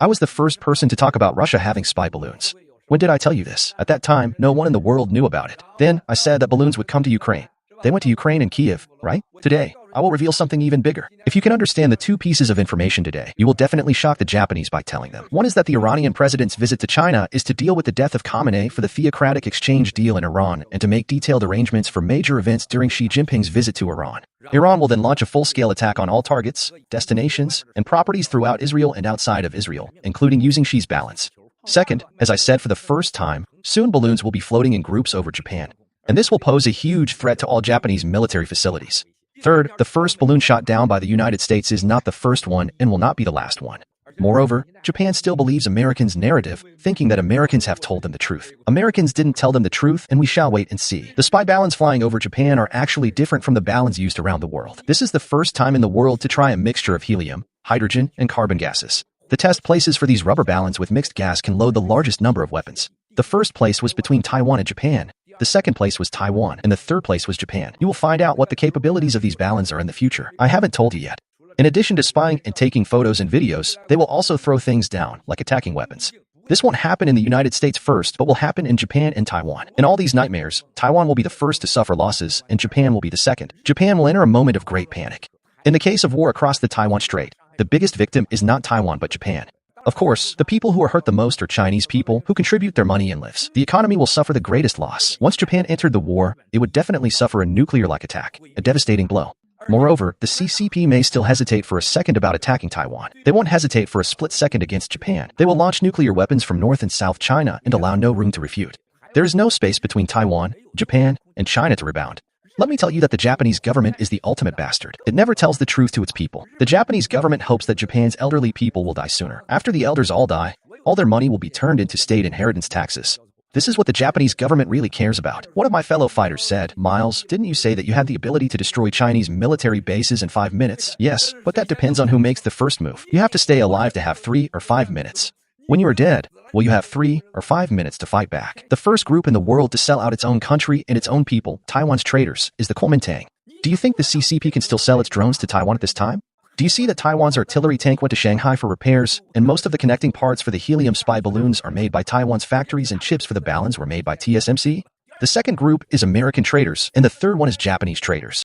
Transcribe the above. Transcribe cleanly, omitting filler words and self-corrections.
I was the first person to talk about Russia having spy balloons. When did I tell you this? At that time, no one in the world knew about it. Then, I said that balloons would come to Ukraine. They went to Ukraine and Kiev, right? Today, I will reveal something even bigger. If you can understand the two pieces of information today, you will definitely shock the Japanese by telling them. One is that the Iranian president's visit to China is to deal with the death of Khamenei for the theocratic exchange deal in Iran and to make detailed arrangements for major events during Xi Jinping's visit to Iran. Iran will then launch a full-scale attack on all targets, destinations, and properties throughout Israel and outside of Israel, including using Xi's balance. Second, as I said for the first time, soon balloons will be floating in groups over Japan. And this will pose a huge threat to all Japanese military facilities. Third, the first balloon shot down by the United States is not the first one and will not be the last one. Moreover, Japan still believes Americans' narrative, thinking that Americans have told them the truth. Americans didn't tell them the truth, and we shall wait and see. The spy balloons flying over Japan are actually different from the balloons used around the world. This is the first time in the world to try a mixture of helium, hydrogen, and carbon gases. The test places for these rubber balloons with mixed gas can load the largest number of weapons. The first place was between Taiwan and Japan. The second place was Taiwan, and the third place was Japan. You will find out what the capabilities of these balloons are in the future. I haven't told you yet. In addition to spying and taking photos and videos, they will also throw things down, like attacking weapons. This won't happen in the United States first, but will happen in Japan and Taiwan. In all these nightmares, Taiwan will be the first to suffer losses, and Japan will be the second. Japan will enter a moment of great panic. In the case of war across the Taiwan Strait, the biggest victim is not Taiwan but Japan. Of course, the people who are hurt the most are Chinese people who contribute their money and lives. The economy will suffer the greatest loss. Once Japan entered the war, it would definitely suffer a nuclear-like attack, a devastating blow. Moreover, the CCP may still hesitate for a second about attacking Taiwan. They won't hesitate for a split second against Japan. They will launch nuclear weapons from North and South China and allow no room to refute. There is no space between Taiwan, Japan, and China to rebound. Let me tell you that the Japanese government is the ultimate bastard. It never tells the truth to its people. The Japanese government hopes that Japan's elderly people will die sooner. After the elders all die, all their money will be turned into state inheritance taxes. This is what the Japanese government really cares about. One of my fellow fighters said, "Miles, didn't you say that you had the ability to destroy Chinese military bases in 5 minutes?" Yes, but that depends on who makes the first move. You have to stay alive to have 3 or 5 minutes. When you are dead, well, you have 3 or 5 minutes to fight back. The first group in the world to sell out its own country and its own people, Taiwan's traitors, is the Kuomintang. Do you think the CCP can still sell its drones to Taiwan at this time? Do you see that Taiwan's artillery tank went to Shanghai for repairs, and most of the connecting parts for the helium spy balloons are made by Taiwan's factories and chips for the balloons were made by TSMC? The second group is American traitors, and the third one is Japanese traitors.